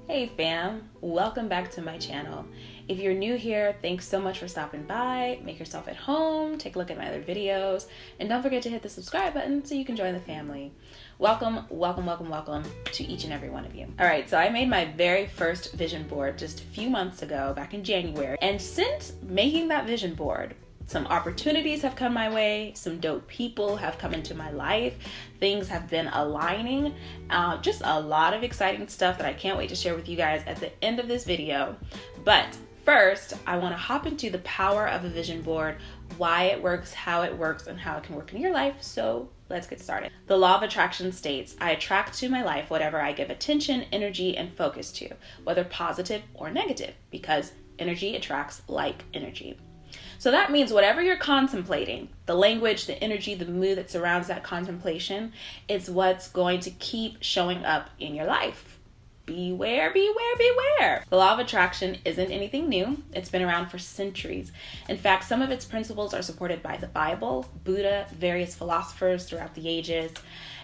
Hey fam, welcome back to my channel. If you're new here, thanks so much for stopping by. Make yourself at home, take a look at my other videos, and don't forget to hit the subscribe button so you can join the family. Welcome to each and every one of you. All right, so I made my very first vision board just a few months ago, back in January. And since making that vision board, some opportunities have come my way, some dope people have come into my life, things have been aligning, just a lot of exciting stuff that I can't wait to share with you guys at the end of this video. But first, I want to hop into the power of a vision board, why it works, and how it can work in your life. So let's get started. The law of attraction states, I attract to my life whatever I give attention, energy, and focus to, whether positive or negative, because energy attracts like energy. So that means whatever you're contemplating, the language, the energy, the mood that surrounds that contemplation, it's what's going to keep showing up in your life. Beware, beware, beware. The law of attraction isn't anything new. It's been around for centuries. In fact, some of its principles are supported by the Bible, Buddha, various philosophers throughout the ages.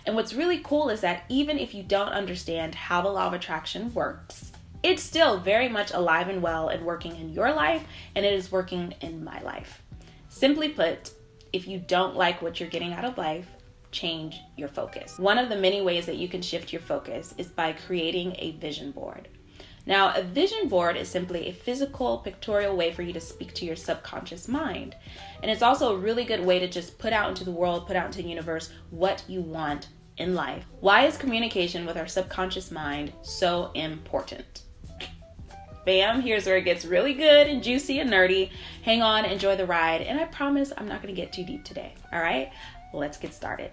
And what's really cool is that even if you don't understand how the law of attraction works, it's still very much alive and well and working in your life, and it is working in my life. Simply put, if you don't like what you're getting out of life, change your focus. One of the many ways that you can shift your focus is by creating a vision board. Now, a vision board is simply a physical, pictorial way for you to speak to your subconscious mind. And it's also a really good way to just put out into the world, put out into the universe what you want in life. Why is communication with our subconscious mind so important? Bam, here's where it gets really good and juicy and nerdy. Hang on, enjoy the ride, and I promise I'm not going to get too deep today. All right, let's get started.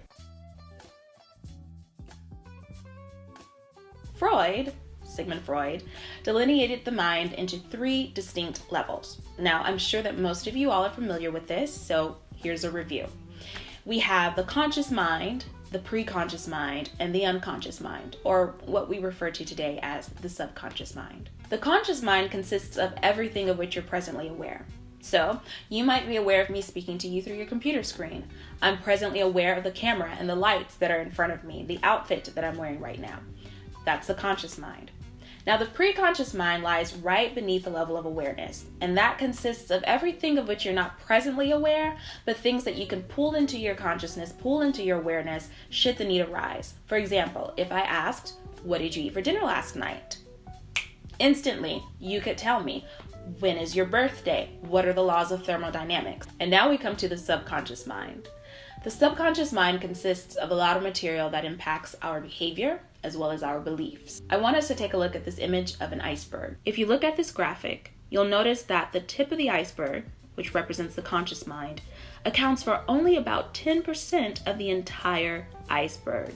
Sigmund Freud, delineated the mind into three distinct levels. Now, I'm sure that most of you all are familiar with this, so here's a review. We have the conscious mind, the preconscious mind, and the unconscious mind, or what we refer to today as the subconscious mind. The conscious mind consists of everything of which you're presently aware. So, you might be aware of me speaking to you through your computer screen. I'm presently aware of the camera and the lights that are in front of me, the outfit that I'm wearing right now. That's the conscious mind. Now, the preconscious mind lies right beneath the level of awareness, and that consists of everything of which you're not presently aware, but things that you can pull into your consciousness, pull into your awareness, should the need arise. For example, if I asked, what did you eat for dinner last night? Instantly, you could tell me, when is your birthday? What are the laws of thermodynamics? And now we come to the subconscious mind. The subconscious mind consists of a lot of material that impacts our behavior as well as our beliefs. I want us to take a look at this image of an iceberg. If you look at this graphic, you'll notice that the tip of the iceberg, which represents the conscious mind, accounts for only about 10% of the entire iceberg.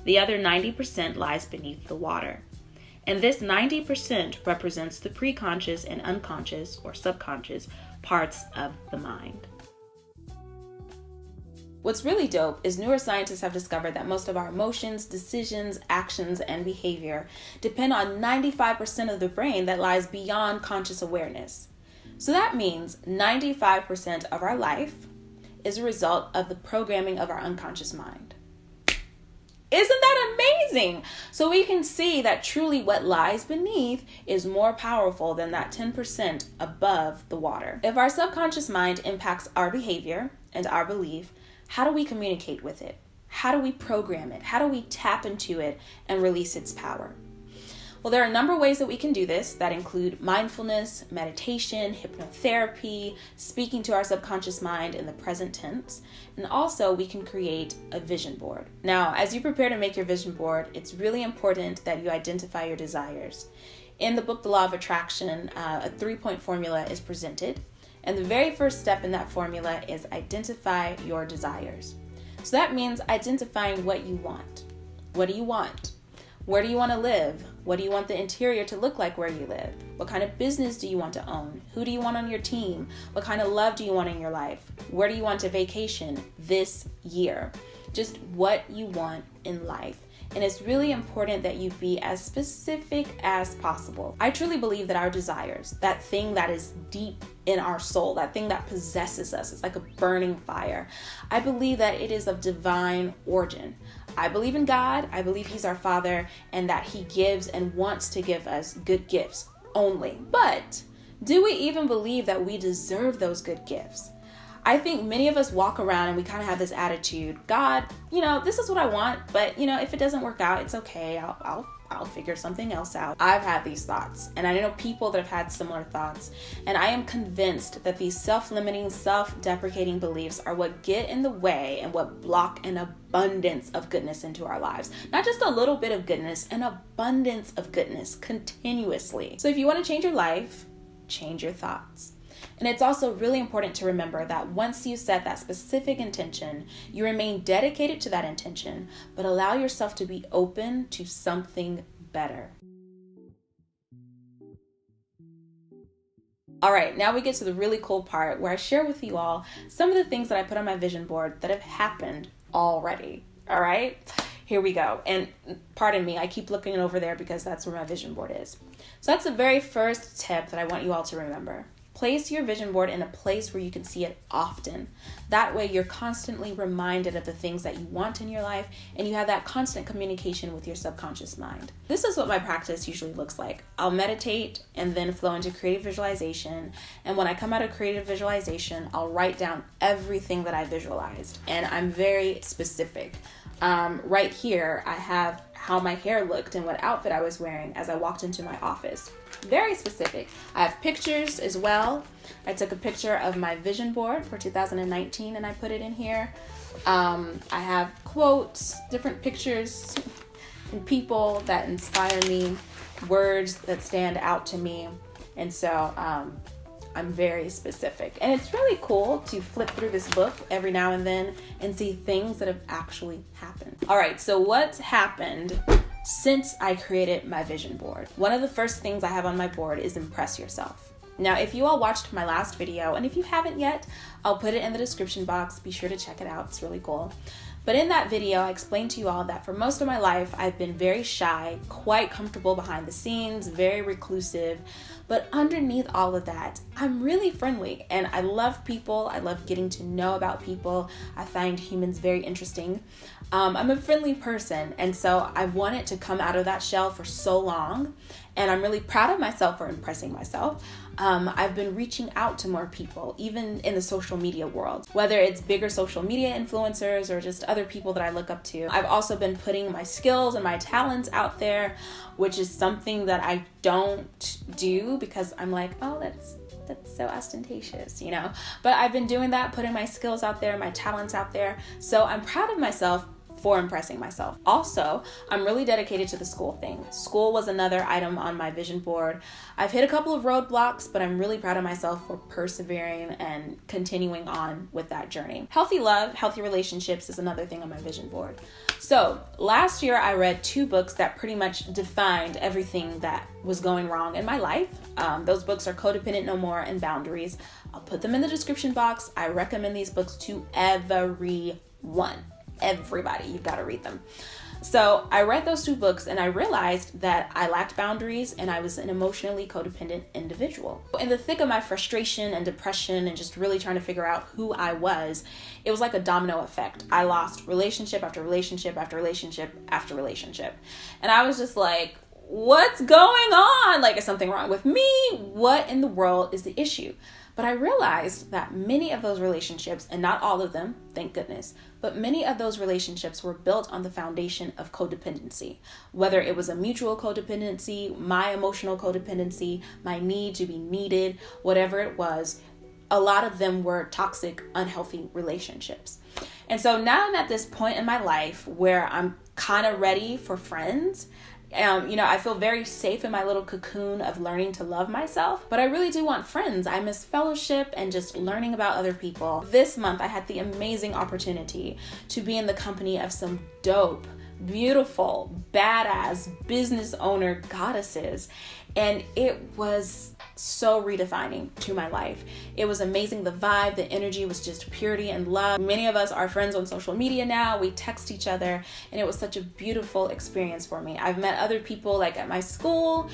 The other 90% lies beneath the water. And this 90% represents the preconscious and unconscious or subconscious parts of the mind. What's really dope is neuroscientists have discovered that most of our emotions, decisions, actions, and behavior depend on 95% of the brain that lies beyond conscious awareness. So that means 95% of our life is a result of the programming of our unconscious mind. Isn't that amazing? So we can see that truly what lies beneath is more powerful than that 10% above the water. If our subconscious mind impacts our behavior and our belief, how do we communicate with it? How do we program it? How do we tap into it and release its power? Well, there are a number of ways that we can do this that include mindfulness, meditation, hypnotherapy, speaking to our subconscious mind in the present tense, and also we can create a vision board. Now, as you prepare to make your vision board, it's really important that you identify your desires. In the book, The Law of Attraction, a 3-point formula is presented, and the very first step in that formula is identify your desires. So that means identifying what you want. What do you want? Where do you want to live? What do you want the interior to look like where you live? What kind of business do you want to own? Who do you want on your team? What kind of love do you want in your life? Where do you want to vacation this year? Just what you want in life. And it's really important that you be as specific as possible. I truly believe that our desires, that thing that is deep in our soul, that thing that possesses us, it's like a burning fire. I believe that it is of divine origin. I believe in God. I believe He's our Father and that He gives and wants to give us good gifts only. But do we even believe that we deserve those good gifts? I think many of us walk around and we kind of have this attitude, God, this is what I want, but if it doesn't work out, it's okay. I'll figure something else out. I've had these thoughts, and I know people that have had similar thoughts, and I am convinced that these self-limiting, self-deprecating beliefs are what get in the way and what block an abundance of goodness into our lives. Not just a little bit of goodness, an abundance of goodness continuously. So if you want to change your life, change your thoughts. And it's also really important to remember that once you set that specific intention, you remain dedicated to that intention, but allow yourself to be open to something better. All right, now we get to the really cool part where I share with you all some of the things that I put on my vision board that have happened already. All right, here we go. And pardon me, I keep looking over there because that's where my vision board is. So that's the very first tip that I want you all to remember. Place your vision board in a place where you can see it often. That way you're constantly reminded of the things that you want in your life, and you have that constant communication with your subconscious mind. This is what my practice usually looks like. I'll meditate and then flow into creative visualization. And when I come out of creative visualization, I'll write down everything that I visualized. And I'm very specific. Right here, I have how my hair looked and what outfit I was wearing as I walked into my office. Very specific. I have pictures as well. I took a picture of my vision board for 2019 and I put it in here. I have quotes, different pictures, and people that inspire me, words that stand out to me. And so I'm very specific. And it's really cool to flip through this book every now and then and see things that have actually happened. All right, so what's happened since I created my vision board? One of the first things I have on my board is impress yourself. Now, if you all watched my last video, and if you haven't yet, I'll put it in the description box. Be sure to check it out. It's really cool. But in that video, I explained to you all that for most of my life, I've been very shy, quite comfortable behind the scenes, very reclusive. But underneath all of that, I'm really friendly and I love people. I love getting to know about people. I find humans very interesting. I'm a friendly person, and so I've wanted to come out of that shell for so long, and I'm really proud of myself for impressing myself. I've been reaching out to more people, even in the social media world, whether it's bigger social media influencers or just other people that I look up to. I've also been putting my skills and my talents out there, which is something that I don't do because I'm like, oh, that's so ostentatious, But I've been doing that, putting my skills out there, my talents out there. So I'm proud of myself for impressing myself. Also, I'm really dedicated to the school thing. School was another item on my vision board. I've hit a couple of roadblocks, but I'm really proud of myself for persevering and continuing on with that journey. Healthy love, healthy relationships is another thing on my vision board. So last year I read 2 books that pretty much defined everything that was going wrong in my life. Those books are Codependent No More and Boundaries. I'll put them in the description box. I recommend these books to everyone. Everybody, you've got to read them. So I read those 2 books and I realized that I lacked boundaries and I was an emotionally codependent individual. In the thick of my frustration and depression and just really trying to figure out who I was, it was like a domino effect. I lost relationship after relationship after relationship after relationship. And I was just like, what's going on? Like, is something wrong with me? What in the world is the issue? But I realized that many of those relationships, and not all of them, thank goodness, but many of those relationships were built on the foundation of codependency. Whether it was a mutual codependency, my emotional codependency, my need to be needed, whatever it was, a lot of them were toxic, unhealthy relationships. And so now I'm at this point in my life where I'm kind of ready for friends. I feel very safe in my little cocoon of learning to love myself, but I really do want friends. I miss fellowship and just learning about other people. This month, I had the amazing opportunity to be in the company of some dope, beautiful, badass business owner goddesses. And it was so redefining to my life. It was amazing. The vibe, the energy was just purity and love. Many of us are friends on social media now. We text each other, and it was such a beautiful experience for me. I've met other people like at my school.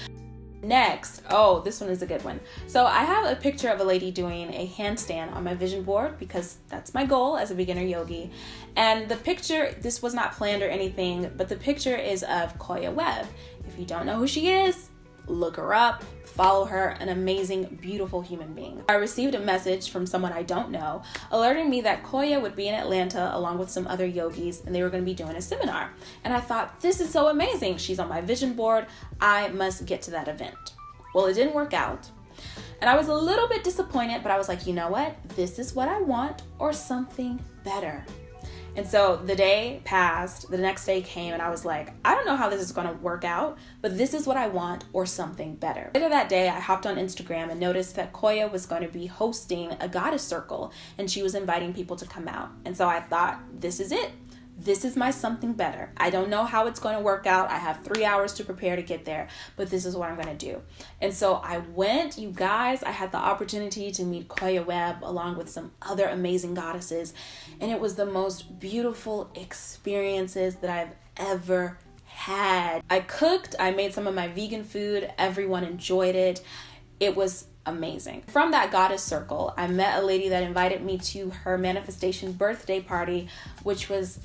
Next, oh, this one is a good one. So I have a picture of a lady doing a handstand on my vision board because that's my goal as a beginner yogi. And the picture, this was not planned or anything, but the picture is of Koya Webb. If you don't know who she is, look her up, follow her, an amazing, beautiful human being. I received a message from someone I don't know alerting me that Koya would be in Atlanta along with some other yogis and they were going to be doing a seminar. And I thought, this is so amazing. She's on my vision board. I must get to that event. Well, it didn't work out. And I was a little bit disappointed, but I was like, you know what? This is what I want or something better. And so the day passed, the next day came, and I was like, I don't know how this is going to work out, but this is what I want or something better. Later that day, I hopped on Instagram and noticed that Koya was going to be hosting a goddess circle, and she was inviting people to come out. And so I thought, this is it. This is my something better. I don't know how it's going to work out. I have 3 hours to prepare to get there, but this is what I'm going to do. And so I went, you guys. I had the opportunity to meet Koya Webb along with some other amazing goddesses, and it was the most beautiful experiences that I've ever had. I cooked, I made some of my vegan food. Everyone enjoyed it. It was amazing. From that goddess circle, I met a lady that invited me to her manifestation birthday party, which was,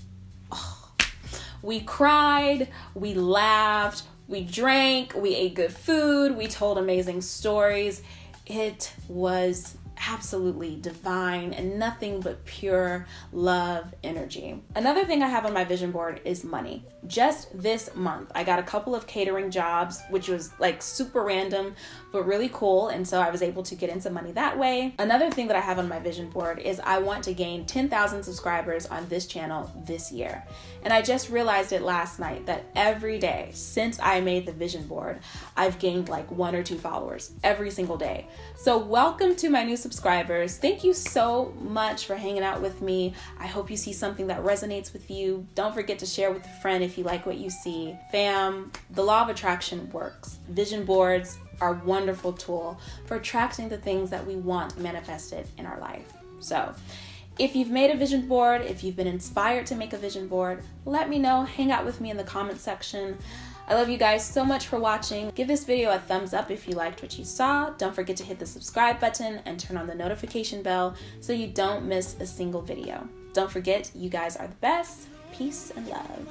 we cried, we laughed, we drank, we ate good food, we told amazing stories. It was absolutely divine and nothing but pure love energy. Another thing I have on my vision board is money. Just this month, I got a couple of catering jobs, which was like super random, but really cool. And so I was able to get into money that way. Another thing that I have on my vision board is I want to gain 10,000 subscribers on this channel this year. And I just realized it last night that every day since I made the vision board, I've gained like 1 or 2 followers every single day. So welcome to my new subscribers. Thank you so much for hanging out with me. I hope you see something that resonates with you. Don't forget to share with a friend if you like what you see. Fam, the law of attraction works. Vision boards are a wonderful tool for attracting the things that we want manifested in our life. So if you've made a vision board, if you've been inspired to make a vision board, let me know. Hang out with me in the comment section. I love you guys so much for watching. Give this video a thumbs up if you liked what you saw. Don't forget to hit the subscribe button and turn on the notification bell so you don't miss a single video. Don't forget, you guys are the best. Peace and love.